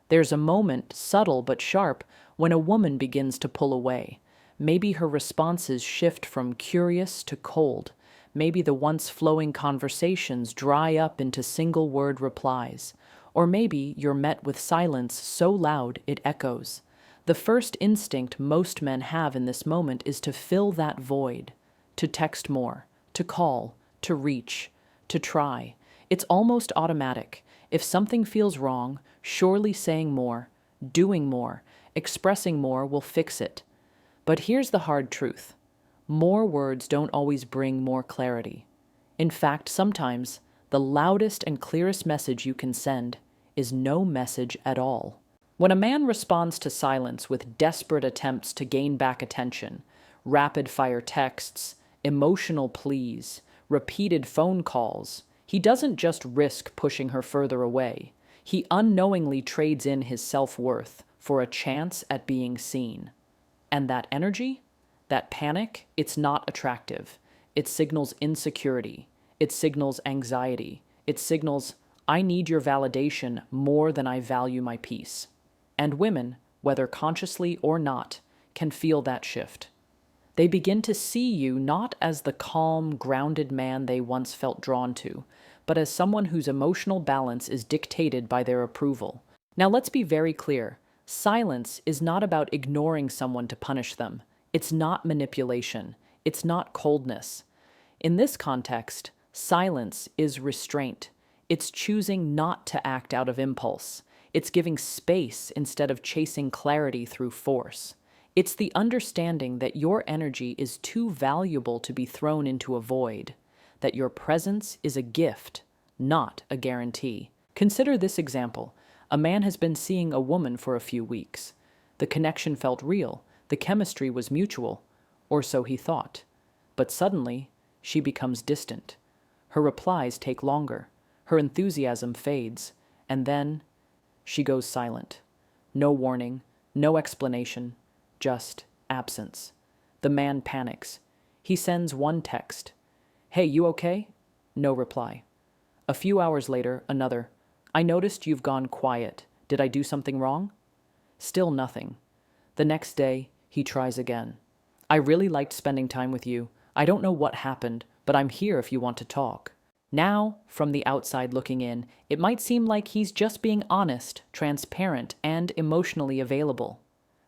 There's a moment, subtle but sharp, when a woman begins to pull away. Maybe her responses shift from curious to cold. Maybe the once flowing conversations dry up into single-word replies. Or maybe you're met with silence so loud it echoes. The first instinct most men have in this moment is to fill that void, to text more, to call, to reach, to try. It's almost automatic. If something feels wrong, surely saying more, doing more, expressing more will fix it. But here's the hard truth. More words don't always bring more clarity. In fact, sometimes the loudest and clearest message you can send is no message at all. When a man responds to silence with desperate attempts to gain back attention, rapid-fire texts, emotional pleas, repeated phone calls, he doesn't just risk pushing her further away. He unknowingly trades in his self-worth for a chance at being seen. And that energy, that panic, it's not attractive. It signals insecurity. It signals anxiety. It signals, I need your validation more than I value my peace. And women, whether consciously or not, can feel that shift. They begin to see you not as the calm, grounded man they once felt drawn to, but as someone whose emotional balance is dictated by their approval. Now let's be very clear. Silence is not about ignoring someone to punish them. It's not manipulation. It's not coldness. In this context, silence is restraint. It's choosing not to act out of impulse. It's giving space instead of chasing clarity through force. It's the understanding that your energy is too valuable to be thrown into a void, that your presence is a gift, not a guarantee. Consider this example. A man has been seeing a woman for a few weeks. The connection felt real, the chemistry was mutual, or so he thought. But suddenly, she becomes distant. Her replies take longer, her enthusiasm fades, and then she goes silent. No warning, no explanation, just absence. The man panics. He sends one text. Hey, you okay? No reply. A few hours later, another. I noticed you've gone quiet. Did I do something wrong? Still nothing. The next day, he tries again. I really liked spending time with you. I don't know what happened, but I'm here if you want to talk. Now, from the outside looking in, it might seem like he's just being honest, transparent, and emotionally available.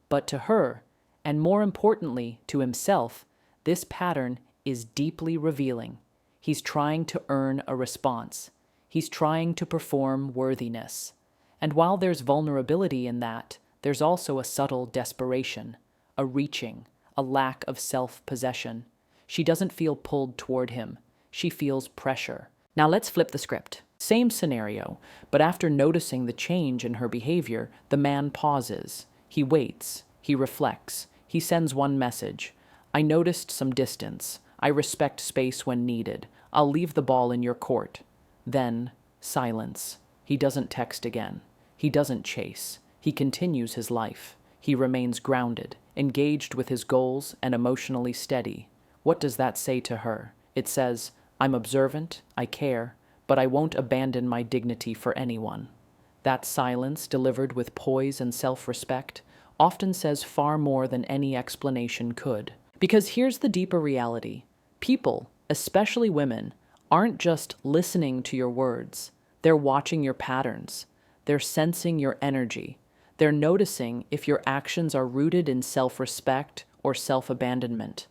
But to her, and more importantly to himself, this pattern is deeply revealing. He's trying to earn a response. He's trying to perform worthiness. And while there's vulnerability in that, there's also a subtle desperation, a reaching, a lack of self-possession. She doesn't feel pulled toward him. She feels pressure. Now let's flip the script. Same scenario, but after noticing the change in her behavior, the man pauses. He waits. He reflects. He sends one message. I noticed some distance. I respect space when needed. I'll leave the ball in your court. Then, silence. He doesn't text again. He doesn't chase. He continues his life. He remains grounded, engaged with his goals, and emotionally steady. What does that say to her? It says, I'm observant, I care, but I won't abandon my dignity for anyone. That silence, delivered with poise and self-respect, often says far more than any explanation could. Because here's the deeper reality. People, especially women, aren't just listening to your words. They're watching your patterns. They're sensing your energy. They're noticing if your actions are rooted in self-respect or self-abandonment.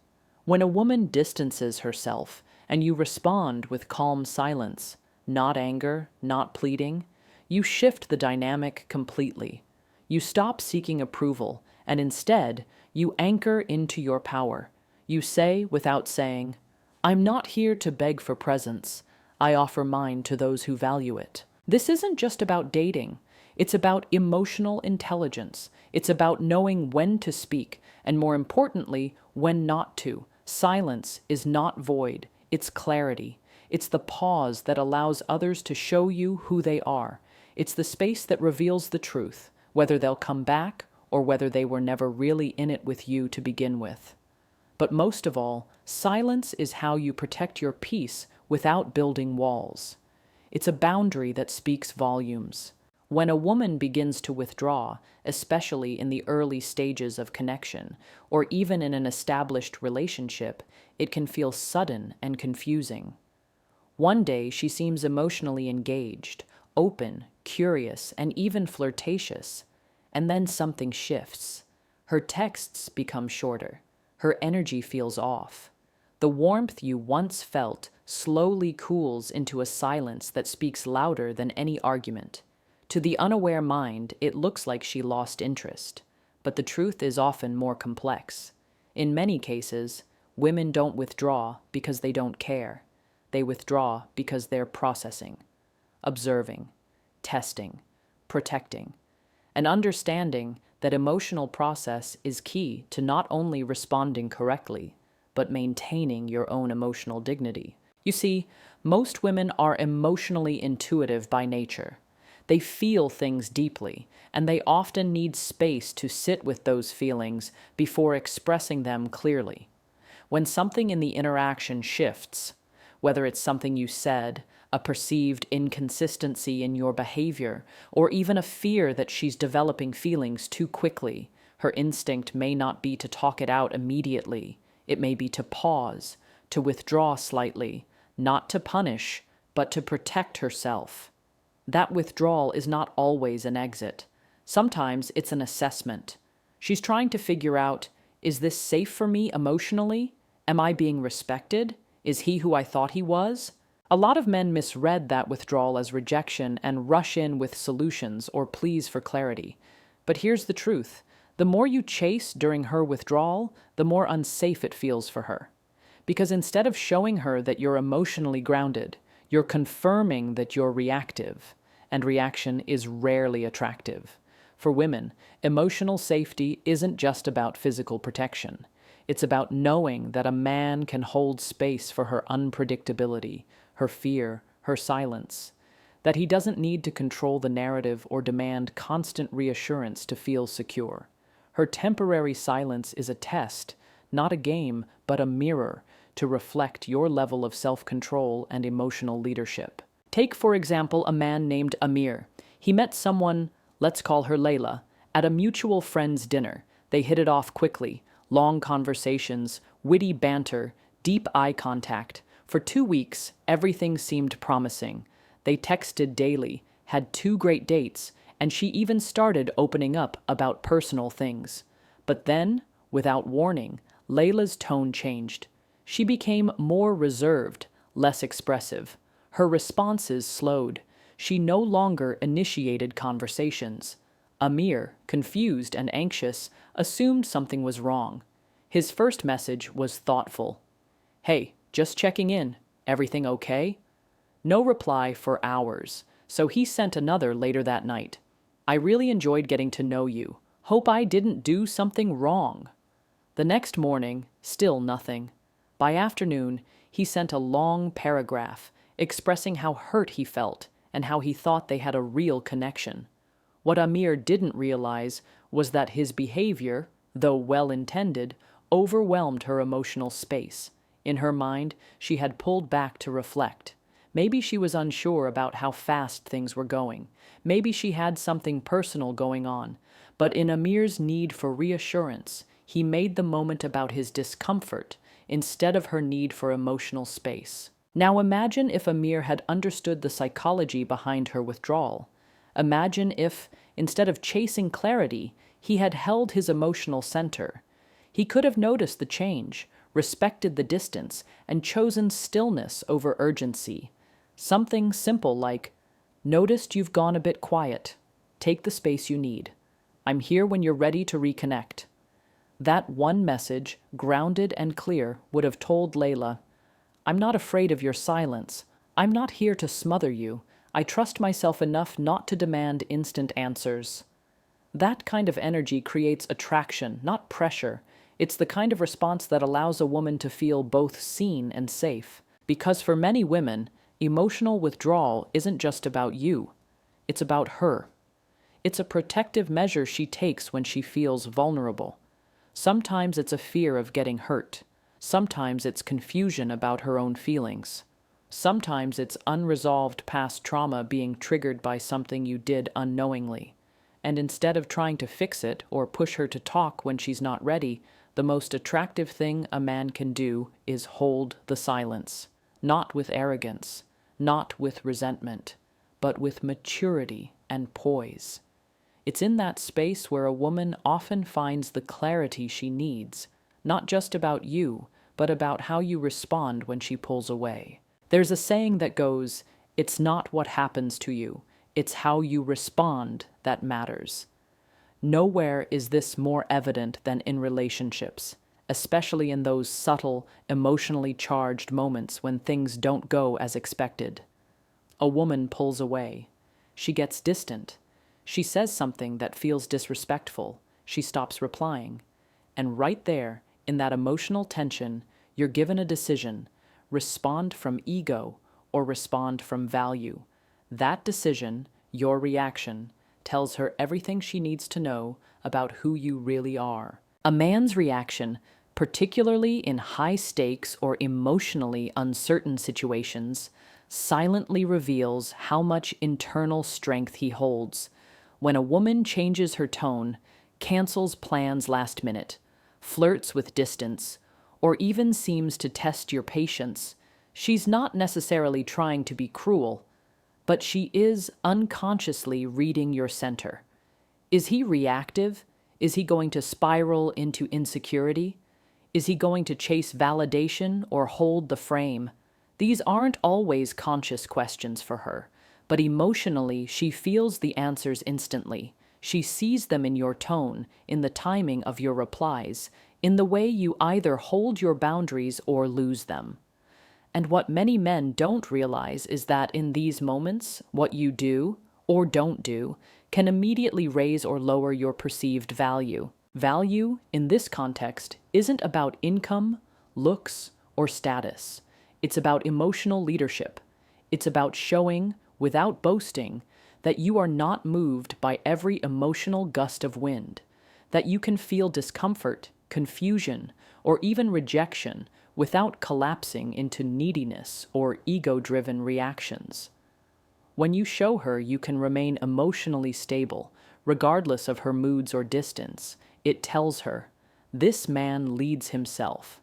When a woman distances herself and you respond with calm silence, not anger, not pleading, you shift the dynamic completely. You stop seeking approval, and instead, you anchor into your power. You say without saying, I'm not here to beg for presence. I offer mine to those who value it. This isn't just about dating. It's about emotional intelligence. It's about knowing when to speak, and more importantly, when not to. Silence is not void. It's clarity. It's the pause that allows others to show you who they are. It's the space that reveals the truth, whether they'll come back or whether they were never really in it with you to begin with. But most of all, silence is how you protect your peace without building walls. It's a boundary that speaks volumes. When a woman begins to withdraw, especially in the early stages of connection, or even in an established relationship, it can feel sudden and confusing. One day she seems emotionally engaged, open, curious, and even flirtatious. And then something shifts. Her texts become shorter. Her energy feels off. The warmth you once felt slowly cools into a silence that speaks louder than any argument. To the unaware mind, it looks like she lost interest. But the truth is often more complex. In many cases, women don't withdraw because they don't care. They withdraw because they're processing, observing, testing, protecting, and understanding that emotional process is key to not only responding correctly, but maintaining your own emotional dignity. You see, most women are emotionally intuitive by nature. They feel things deeply, and they often need space to sit with those feelings before expressing them clearly. When something in the interaction shifts, whether it's something you said, a perceived inconsistency in your behavior, or even a fear that she's developing feelings too quickly, her instinct may not be to talk it out immediately. It may be to pause, to withdraw slightly, not to punish, but to protect herself. That withdrawal is not always an exit. Sometimes it's an assessment. She's trying to figure out, is this safe for me emotionally? Am I being respected? Is he who I thought he was? A lot of men misread that withdrawal as rejection and rush in with solutions or pleas for clarity. But here's the truth. The more you chase during her withdrawal, the more unsafe it feels for her. Because instead of showing her that you're emotionally grounded, you're confirming that you're reactive, and reaction is rarely attractive. For women, emotional safety isn't just about physical protection. It's about knowing that a man can hold space for her unpredictability, her fear, her silence, that he doesn't need to control the narrative or demand constant reassurance to feel secure. Her temporary silence is a test, not a game, but a mirror to reflect your level of self-control and emotional leadership. Take, for example, a man named Amir. He met someone, let's call her Layla, at a mutual friend's dinner. They hit it off quickly. Long conversations, witty banter, deep eye contact. For 2 weeks, everything seemed promising. They texted daily, had 2 great dates, and she even started opening up about personal things. But then, without warning, Layla's tone changed. She became more reserved, less expressive. Her responses slowed. She no longer initiated conversations. Amir, confused and anxious, assumed something was wrong. His first message was thoughtful. "Hey, just checking in. Everything okay?" No reply for hours, so he sent another later that night. "I really enjoyed getting to know you. Hope I didn't do something wrong." The next morning, still nothing. By afternoon, he sent a long paragraph expressing how hurt he felt and how he thought they had a real connection. What Amir didn't realize was that his behavior, though well-intended, overwhelmed her emotional space. In her mind, she had pulled back to reflect. Maybe she was unsure about how fast things were going. Maybe she had something personal going on. But in Amir's need for reassurance, he made the moment about his discomfort instead of her need for emotional space. Now imagine if Amir had understood the psychology behind her withdrawal. Imagine if, instead of chasing clarity, he had held his emotional center. He could have noticed the change, respected the distance, and chosen stillness over urgency. Something simple like, "Noticed you've gone a bit quiet. Take the space you need. I'm here when you're ready to reconnect." That one message, grounded and clear, would have told Layla, "I'm not afraid of your silence. I'm not here to smother you. I trust myself enough not to demand instant answers." That kind of energy creates attraction, not pressure. It's the kind of response that allows a woman to feel both seen and safe. Because for many women, emotional withdrawal isn't just about you. It's about her. It's a protective measure she takes when she feels vulnerable. Sometimes it's a fear of getting hurt. Sometimes it's confusion about her own feelings. Sometimes it's unresolved past trauma being triggered by something you did unknowingly. And instead of trying to fix it or push her to talk when she's not ready, the most attractive thing a man can do is hold the silence, not with arrogance, not with resentment, but with maturity and poise. It's in that space where a woman often finds the clarity she needs, not just about you, but about how you respond when she pulls away. There's a saying that goes, "It's not what happens to you, it's how you respond that matters." Nowhere is this more evident than in relationships, especially in those subtle, emotionally charged moments when things don't go as expected. A woman pulls away. She gets distant. She says something that feels disrespectful. She stops replying. And right there, in that emotional tension, you're given a decision: respond from ego or respond from value. That decision, your reaction, tells her everything she needs to know about who you really are. A man's reaction, particularly in high stakes or emotionally uncertain situations, silently reveals how much internal strength he holds. When a woman changes her tone, cancels plans last minute, flirts with distance, or even seems to test your patience, she's not necessarily trying to be cruel, but she is unconsciously reading your center. Is he reactive? Is he going to spiral into insecurity? Is he going to chase validation or hold the frame? These aren't always conscious questions for her, but emotionally she feels the answers instantly. She sees them in your tone, in the timing of your replies, in the way you either hold your boundaries or lose them. And what many men don't realize is that in these moments, what you do or don't do can immediately raise or lower your perceived value. Value, in this context, isn't about income, looks, or status. It's about emotional leadership. It's about showing, without boasting, that you are not moved by every emotional gust of wind, that you can feel discomfort, confusion, or even rejection without collapsing into neediness or ego-driven reactions. When you show her you can remain emotionally stable, regardless of her moods or distance, it tells her, this man leads himself.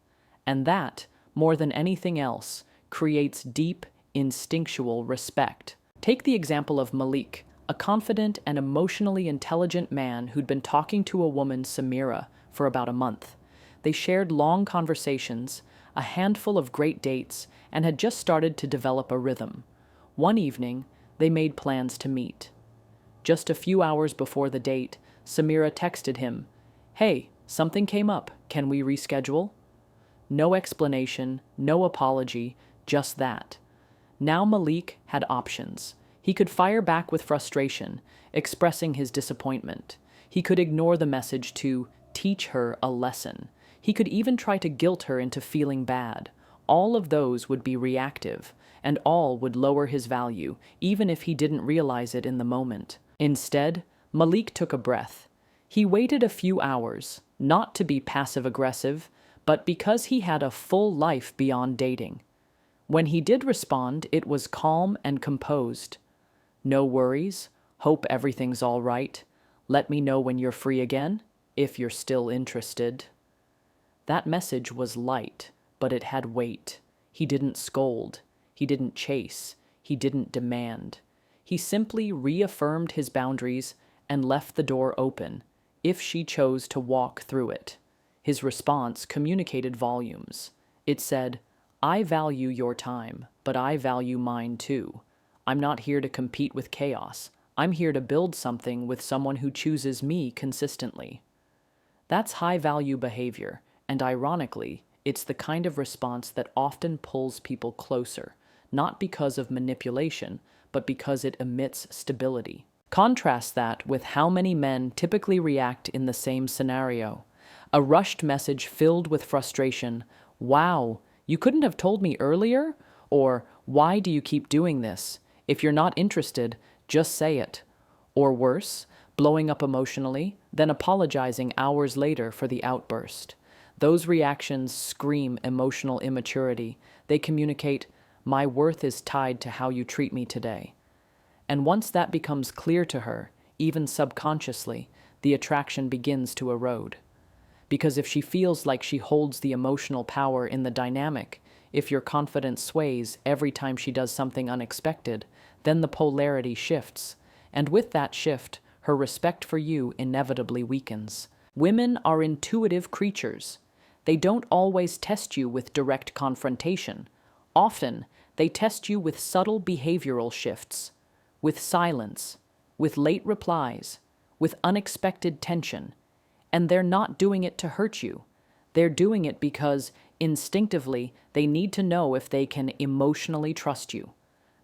And that, more than anything else, creates deep, instinctual respect. Take the example of Malik, a confident and emotionally intelligent man who'd been talking to a woman, Samira, for about a month. They shared long conversations, a handful of great dates, and had just started to develop a rhythm. One evening, they made plans to meet. Just a few hours before the date, Samira texted him, "Hey, something came up. Can we reschedule?" No explanation, no apology, just that. Now Malik had options. He could fire back with frustration, expressing his disappointment. He could ignore the message to teach her a lesson. He could even try to guilt her into feeling bad. All of those would be reactive, and all would lower his value, even if he didn't realize it in the moment. Instead, Malik took a breath. He waited a few hours, not to be passive-aggressive, but because he had a full life beyond dating. When he did respond, it was calm and composed. "No worries. Hope everything's all right. Let me know when you're free again, if you're still interested." That message was light, but it had weight. He didn't scold. He didn't chase. He didn't demand. He simply reaffirmed his boundaries and left the door open, if she chose to walk through it. His response communicated volumes. It said, "I value your time, but I value mine too. I'm not here to compete with chaos. I'm here to build something with someone who chooses me consistently." That's high-value behavior, and ironically, it's the kind of response that often pulls people closer, not because of manipulation, but because it emits stability. Contrast that with how many men typically react in the same scenario. A rushed message filled with frustration, "Wow, you couldn't have told me earlier?" Or, "Why do you keep doing this? If you're not interested, just say it." Or worse, blowing up emotionally, then apologizing hours later for the outburst. Those reactions scream emotional immaturity. They communicate, My worth is tied to how you treat me today. And once that becomes clear to her, even subconsciously, the attraction begins to erode. Because if she feels like she holds the emotional power in the dynamic, if your confidence sways every time she does something unexpected, then the polarity shifts. And with that shift, her respect for you inevitably weakens. Women are intuitive creatures. They don't always test you with direct confrontation. Often, they test you with subtle behavioral shifts, with silence, with late replies, with unexpected tension. And they're not doing it to hurt you. They're doing it because, instinctively, they need to know if they can emotionally trust you.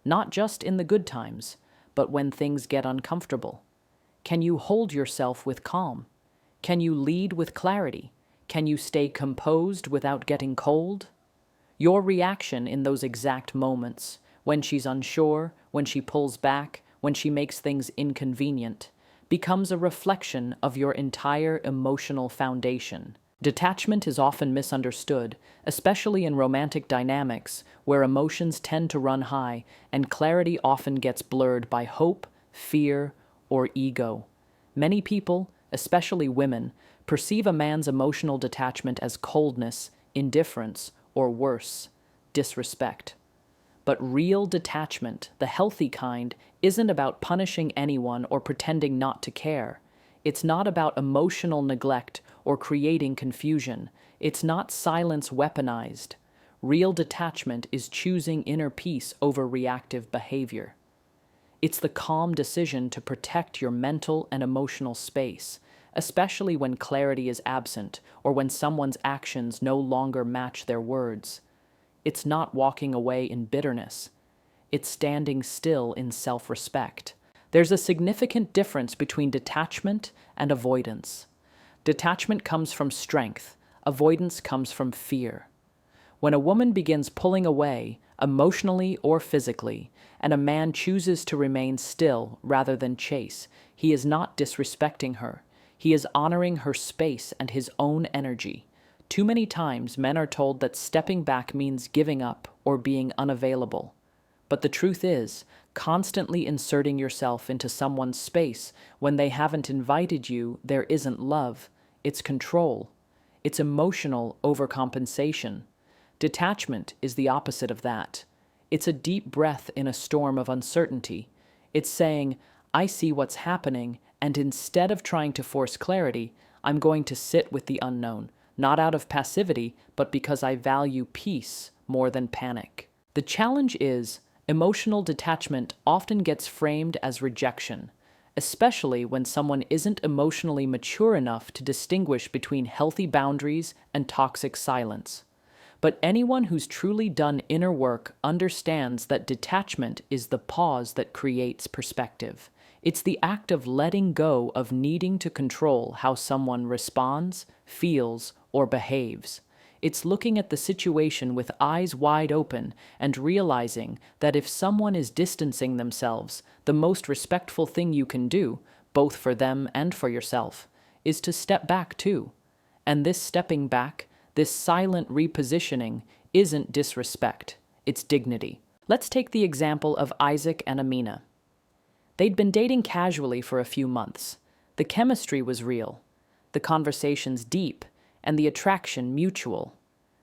Not just in the good times, but when things get uncomfortable. Can you hold yourself with calm? Can you lead with clarity? Can you stay composed without getting cold? Your reaction in those exact moments, when she's unsure, when she pulls back, when she makes things inconvenient, becomes a reflection of your entire emotional foundation. Detachment is often misunderstood, especially in romantic dynamics where emotions tend to run high and clarity often gets blurred by hope, fear, or ego. Many people, especially women, perceive a man's emotional detachment as coldness, indifference, or worse, disrespect. But real detachment, the healthy kind, isn't about punishing anyone or pretending not to care. It's not about emotional neglect or creating confusion. It's not silence weaponized. Real detachment is choosing inner peace over reactive behavior. It's the calm decision to protect your mental and emotional space, especially when clarity is absent or when someone's actions no longer match their words. It's not walking away in bitterness. It's standing still in self-respect. There's a significant difference between detachment and avoidance. Detachment comes from strength. Avoidance comes from fear. When a woman begins pulling away, emotionally or physically, and a man chooses to remain still rather than chase, he is not disrespecting her. He is honoring her space and his own energy. Too many times, men are told that stepping back means giving up or being unavailable. But the truth is, constantly inserting yourself into someone's space when they haven't invited you, there isn't love. It's control. It's emotional overcompensation. Detachment is the opposite of that. It's a deep breath in a storm of uncertainty. It's saying, I see what's happening, and instead of trying to force clarity, I'm going to sit with the unknown, not out of passivity, but because I value peace more than panic. The challenge is, emotional detachment often gets framed as rejection, especially when someone isn't emotionally mature enough to distinguish between healthy boundaries and toxic silence. But anyone who's truly done inner work understands that detachment is the pause that creates perspective. It's the act of letting go of needing to control how someone responds, feels, or behaves. It's looking at the situation with eyes wide open and realizing that if someone is distancing themselves, the most respectful thing you can do, both for them and for yourself, is to step back too. And this stepping back, this silent repositioning, isn't disrespect, it's dignity. Let's take the example of Isaac and Amina. They'd been dating casually for a few months. The chemistry was real, the conversations deep, and the attraction mutual.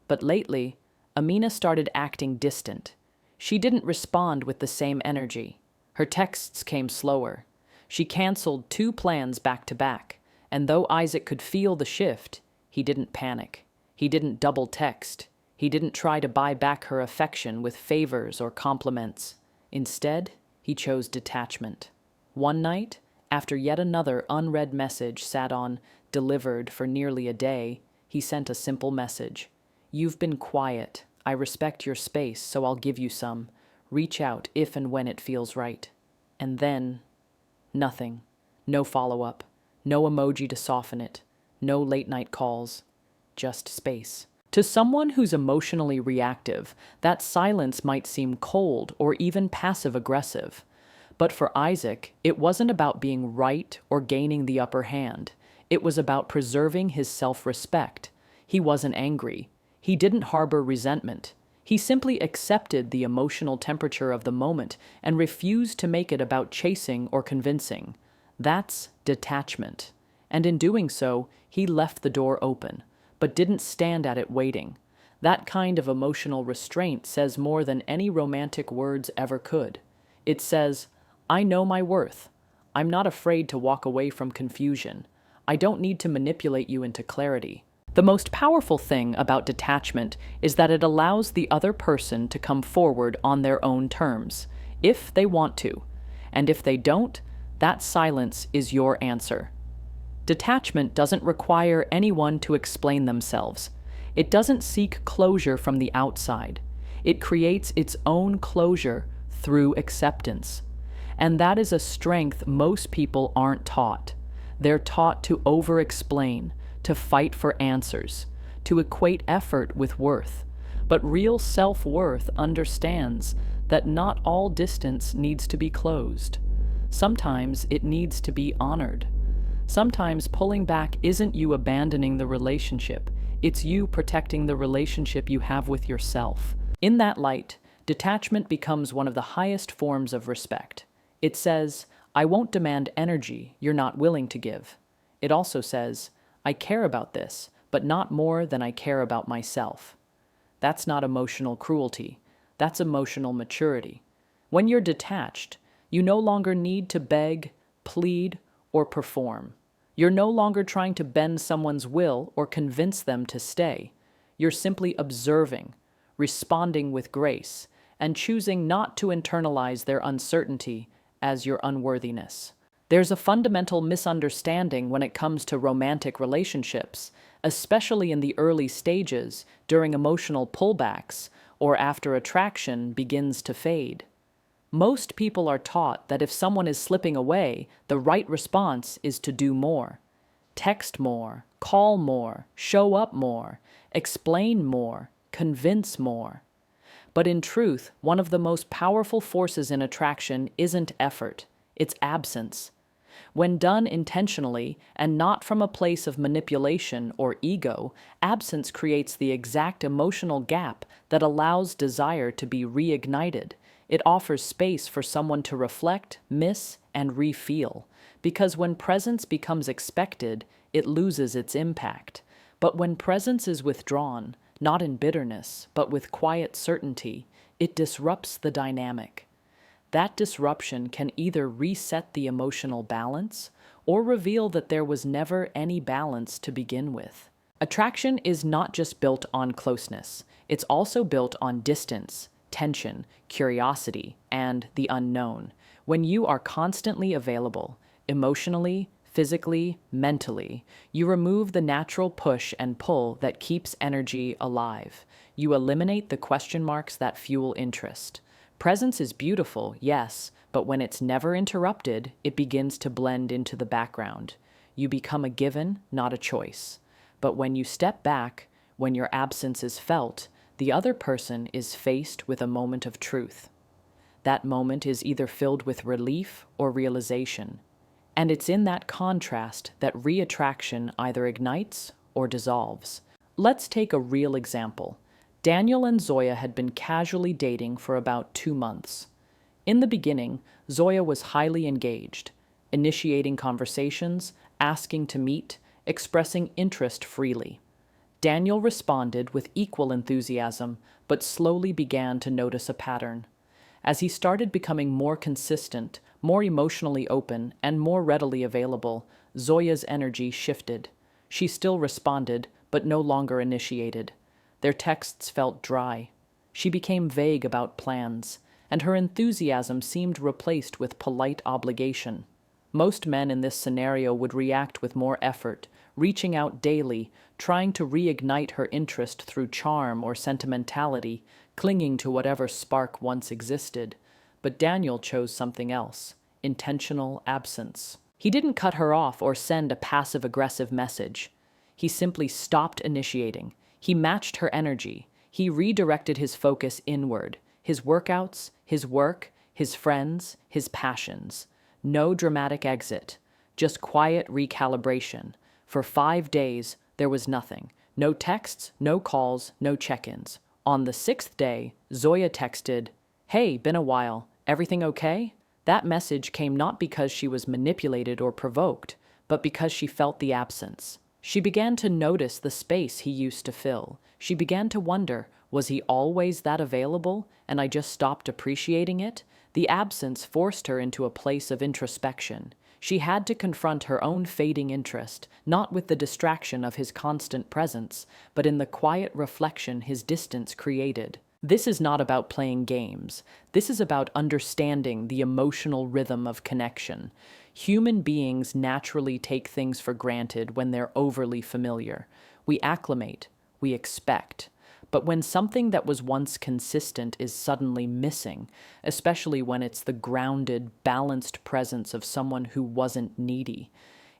But lately, Amina started acting distant. She didn't respond with the same energy. Her texts came slower. She canceled 2 plans back to back, and though Isaac could feel the shift, he didn't panic. He didn't double text. He didn't try to buy back her affection with favors or compliments. Instead, he chose detachment. One night, after yet another unread message sat on delivered for nearly a day, he sent a simple message. You've been quiet. I respect your space, so I'll give you some. Reach out if and when it feels right. And then, nothing. No follow-up. No emoji to soften it. No late-night calls. Just space. To someone who's emotionally reactive, that silence might seem cold or even passive-aggressive. But for Isaac, it wasn't about being right or gaining the upper hand. It was about preserving his self-respect. He wasn't angry. He didn't harbor resentment. He simply accepted the emotional temperature of the moment and refused to make it about chasing or convincing. That's detachment. And in doing so, he left the door open, but didn't stand at it waiting. That kind of emotional restraint says more than any romantic words ever could. It says, I know my worth. I'm not afraid to walk away from confusion. I don't need to manipulate you into clarity. The most powerful thing about detachment is that it allows the other person to come forward on their own terms, if they want to. And if they don't, that silence is your answer. Detachment doesn't require anyone to explain themselves. It doesn't seek closure from the outside. It creates its own closure through acceptance. And that is a strength most people aren't taught. They're taught to over-explain, to fight for answers, to equate effort with worth. But real self-worth understands that not all distance needs to be closed. Sometimes it needs to be honored. Sometimes pulling back isn't you abandoning the relationship, it's you protecting the relationship you have with yourself. In that light, detachment becomes one of the highest forms of respect. It says, I won't demand energy you're not willing to give. It also says, I care about this, but not more than I care about myself. That's not emotional cruelty. That's emotional maturity. When you're detached, you no longer need to beg, plead, or perform. You're no longer trying to bend someone's will or convince them to stay. You're simply observing, responding with grace, and choosing not to internalize their uncertainty as your unworthiness. There's a fundamental misunderstanding when it comes to romantic relationships, especially in the early stages, during emotional pullbacks, or after attraction begins to fade. Most people are taught that if someone is slipping away, the right response is to do more. Text more, call more, show up more, explain more, convince more. But in truth, one of the most powerful forces in attraction isn't effort, it's absence. When done intentionally and not from a place of manipulation or ego, absence creates the exact emotional gap that allows desire to be reignited. It offers space for someone to reflect, miss, and re-feel. Because when presence becomes expected, it loses its impact. But when presence is withdrawn, not in bitterness, but with quiet certainty, it disrupts the dynamic. That disruption can either reset the emotional balance or reveal that there was never any balance to begin with. Attraction is not just built on closeness, it's also built on distance, tension, curiosity, and the unknown. When you are constantly available, emotionally, physically, mentally, you remove the natural push and pull that keeps energy alive. You eliminate the question marks that fuel interest. Presence is beautiful, yes, but when it's never interrupted, it begins to blend into the background. You become a given, not a choice. But when you step back, when your absence is felt, the other person is faced with a moment of truth. That moment is either filled with relief or realization. And it's in that contrast that reattraction either ignites or dissolves. Let's take a real example. Daniel and Zoya had been casually dating for about 2 months. In the beginning, Zoya was highly engaged, initiating conversations, asking to meet, expressing interest freely. Daniel responded with equal enthusiasm, but slowly began to notice a pattern. As he started becoming more consistent, more emotionally open, and more readily available, Zoya's energy shifted. She still responded, but no longer initiated. Their texts felt dry. She became vague about plans, and her enthusiasm seemed replaced with polite obligation. Most men in this scenario would react with more effort, reaching out daily, trying to reignite her interest through charm or sentimentality, clinging to whatever spark once existed. But Daniel chose something else: intentional absence. He didn't cut her off or send a passive-aggressive message. He simply stopped initiating. He matched her energy. He redirected his focus inward, his workouts, his work, his friends, his passions. No dramatic exit, just quiet recalibration. For 5 days, there was nothing. No texts, no calls, no check-ins. On the sixth day, Zoya texted, "Hey, been a while. Everything okay?" That message came not because she was manipulated or provoked, but because she felt the absence. She began to notice the space he used to fill. She began to wonder, was he always that available, and I just stopped appreciating it? The absence forced her into a place of introspection. She had to confront her own fading interest, not with the distraction of his constant presence, but in the quiet reflection his distance created. This is not about playing games. This is about understanding the emotional rhythm of connection. Human beings naturally take things for granted when they're overly familiar. We acclimate, we expect. But when something that was once consistent is suddenly missing, especially when it's the grounded, balanced presence of someone who wasn't needy,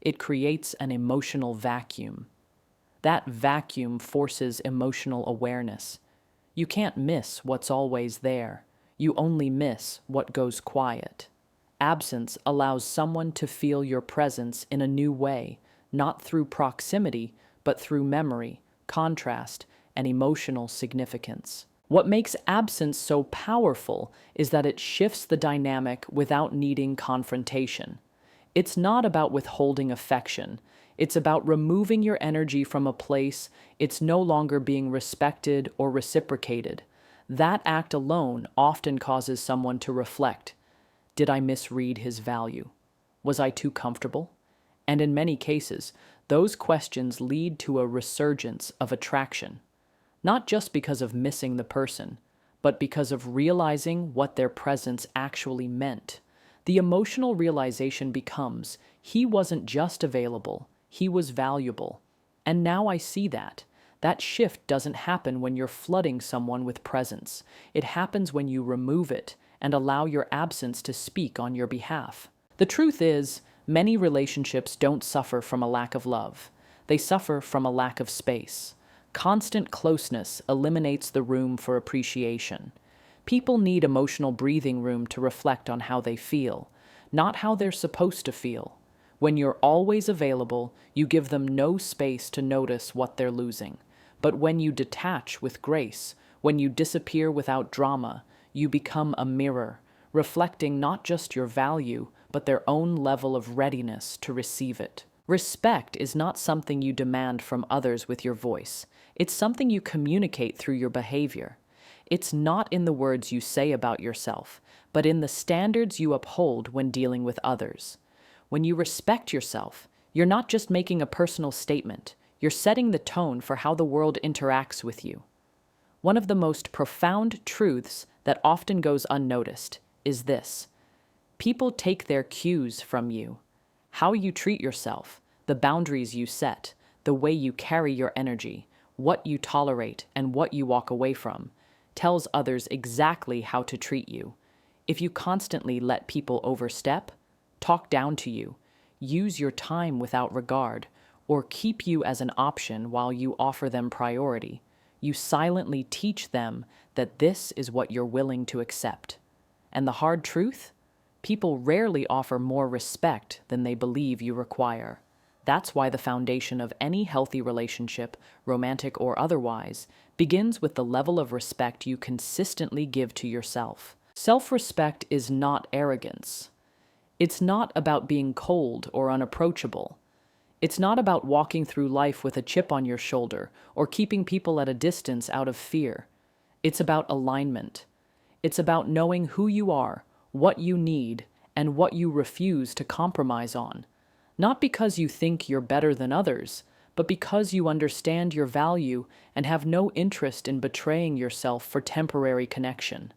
it creates an emotional vacuum. That vacuum forces emotional awareness. You can't miss what's always there. You only miss what goes quiet. Absence allows someone to feel your presence in a new way, not through proximity, but through memory, contrast, and emotional significance. What makes absence so powerful is that it shifts the dynamic without needing confrontation. It's not about withholding affection. It's about removing your energy from a place it's no longer being respected or reciprocated. That act alone often causes someone to reflect. Did I misread his value? Was I too comfortable? And in many cases, those questions lead to a resurgence of attraction. Not just because of missing the person, but because of realizing what their presence actually meant. The emotional realization becomes, he wasn't just available, he was valuable. And now I see that. That shift doesn't happen when you're flooding someone with presence. It happens when you remove it and allow your absence to speak on your behalf. The truth is, many relationships don't suffer from a lack of love. They suffer from a lack of space. Constant closeness eliminates the room for appreciation. People need emotional breathing room to reflect on how they feel, not how they're supposed to feel. When you're always available, you give them no space to notice what they're losing. But when you detach with grace, when you disappear without drama, you become a mirror, reflecting not just your value, but their own level of readiness to receive it. Respect is not something you demand from others with your voice. It's something you communicate through your behavior. It's not in the words you say about yourself, but in the standards you uphold when dealing with others. When you respect yourself, you're not just making a personal statement, you're setting the tone for how the world interacts with you. One of the most profound truths that often goes unnoticed is this: people take their cues from you. How you treat yourself, the boundaries you set, the way you carry your energy, what you tolerate and what you walk away from, tells others exactly how to treat you. If you constantly let people overstep, talk down to you, use your time without regard, or keep you as an option while you offer them priority, you silently teach them that this is what you're willing to accept. And the hard truth? People rarely offer more respect than they believe you require. That's why the foundation of any healthy relationship, romantic or otherwise, begins with the level of respect you consistently give to yourself. Self-respect is not arrogance. It's not about being cold or unapproachable. It's not about walking through life with a chip on your shoulder or keeping people at a distance out of fear. It's about alignment. It's about knowing who you are, what you need, and what you refuse to compromise on. Not because you think you're better than others, but because you understand your value and have no interest in betraying yourself for temporary connection.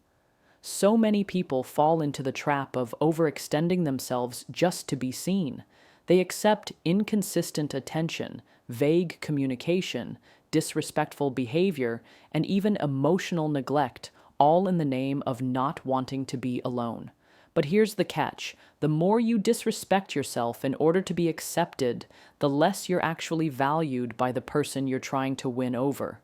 So many people fall into the trap of overextending themselves just to be seen. They accept inconsistent attention, vague communication, disrespectful behavior, and even emotional neglect, all in the name of not wanting to be alone. But here's the catch: the more you disrespect yourself in order to be accepted, the less you're actually valued by the person you're trying to win over.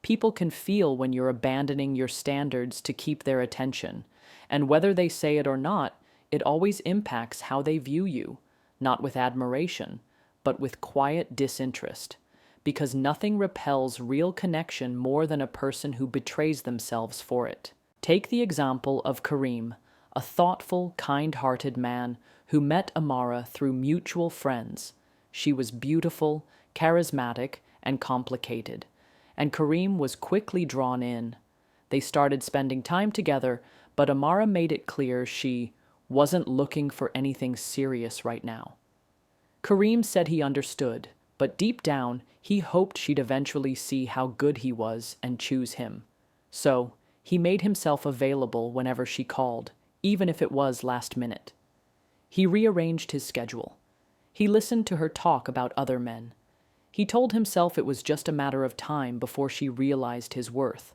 People can feel when you're abandoning your standards to keep their attention, and whether they say it or not, it always impacts how they view you, not with admiration, but with quiet disinterest. because nothing repels real connection more than a person who betrays themselves for it. Take the example of Kareem, a thoughtful, kind-hearted man who met Amara through mutual friends. She was beautiful, charismatic, and complicated, and Kareem was quickly drawn in. They started spending time together, but Amara made it clear she wasn't looking for anything serious right now. Kareem said he understood, but deep down, he hoped she'd eventually see how good he was and choose him. So, he made himself available whenever she called, even if it was last minute. He rearranged his schedule. He listened to her talk about other men. He told himself it was just a matter of time before she realized his worth.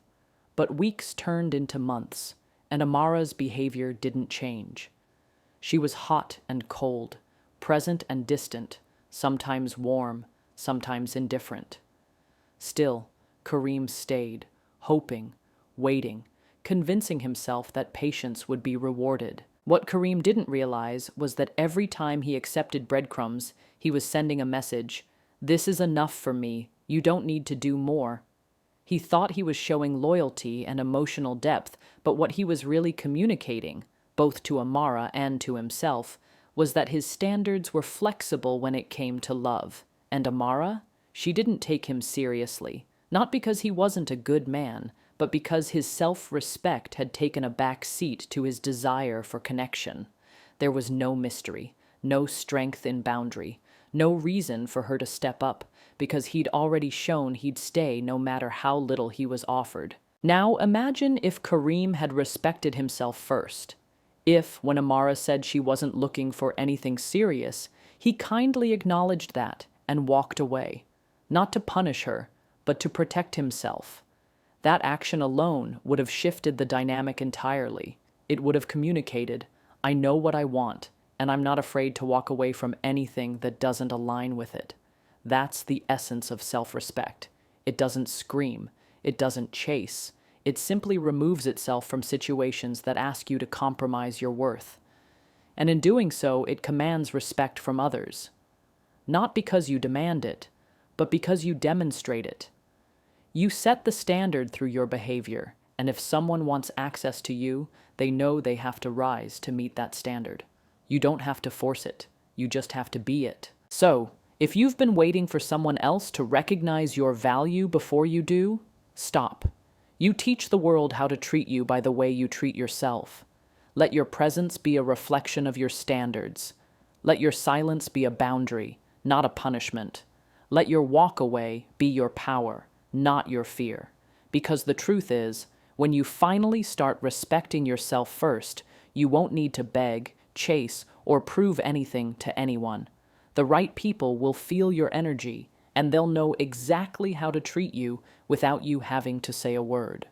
But weeks turned into months, and Amara's behavior didn't change. She was hot and cold, present and distant, sometimes warm, sometimes indifferent. Still, Kareem stayed, hoping, waiting, convincing himself that patience would be rewarded. What Kareem didn't realize was that every time he accepted breadcrumbs, he was sending a message, "This is enough for me, you don't need to do more." He thought he was showing loyalty and emotional depth, but what he was really communicating, both to Amara and to himself, was that his standards were flexible when it came to love. And Amara? She didn't take him seriously, not because he wasn't a good man, but because his self-respect had taken a back seat to his desire for connection. There was no mystery, no strength in boundary, no reason for her to step up, because he'd already shown he'd stay no matter how little he was offered. Now imagine if Kareem had respected himself first. If, when Amara said she wasn't looking for anything serious, he kindly acknowledged that and walked away, not to punish her, but to protect himself. That action alone would have shifted the dynamic entirely. It would have communicated, "I know what I want, and I'm not afraid to walk away from anything that doesn't align with it." That's the essence of self-respect. It doesn't scream. It doesn't chase. It simply removes itself from situations that ask you to compromise your worth. And in doing so, it commands respect from others. Not because you demand it, but because you demonstrate it. You set the standard through your behavior, and if someone wants access to you, they know they have to rise to meet that standard. You don't have to force it. You just have to be it. So, if you've been waiting for someone else to recognize your value before you do, stop. You teach the world how to treat you by the way you treat yourself. Let your presence be a reflection of your standards. Let your silence be a boundary, not a punishment. Let your walk away be your power, not your fear. Because the truth is, when you finally start respecting yourself first, you won't need to beg, chase, or prove anything to anyone. The right people will feel your energy, and they'll know exactly how to treat you without you having to say a word.